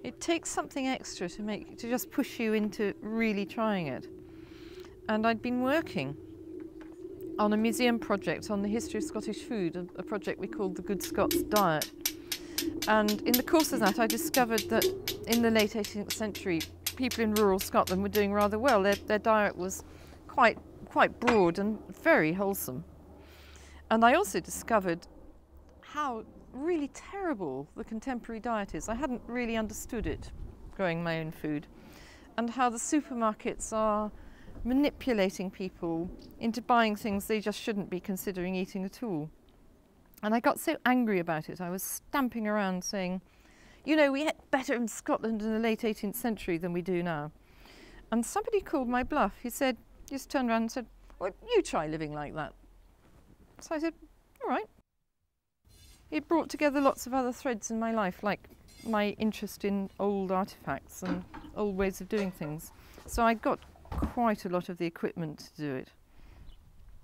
It takes something extra to just push you into really trying it. And I'd been working on a museum project on the history of Scottish food, a project we called the Good Scots Diet. And in the course of that, I discovered that in the late 18th century, people in rural Scotland were doing rather well. Their diet was quite broad and very wholesome. And I also discovered how really terrible the contemporary diet is. I hadn't really understood it growing my own food, and how the supermarkets are manipulating people into buying things they just shouldn't be considering eating at all. And I got so angry about it, I was stamping around saying, you know, we ate better in Scotland in the late 18th century than we do now. And somebody called my bluff. He just turned around and said, well, you try living like that. So I said, all right. It brought together lots of other threads in my life, like my interest in old artefacts and old ways of doing things. So I got quite a lot of the equipment to do it.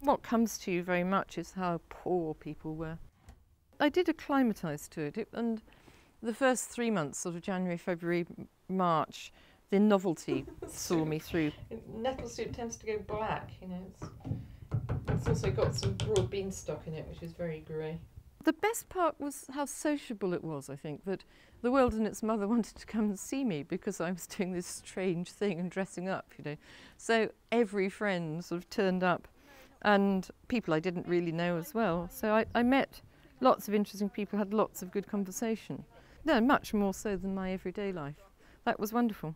What comes to you very much is how poor people were. I did acclimatise to it, and the first 3 months, sort of January, February, March, the novelty saw me through. Nettle soup tends to go black, you know. It's also got some broad beanstalk in it, which is very grey. The best part was how sociable it was, I think, that the world and its mother wanted to come and see me because I was doing this strange thing and dressing up, you know. So every friend sort of turned up, and people I didn't really know as well. So I met lots of interesting people, had lots of good conversation. No, much more so than my everyday life. That was wonderful.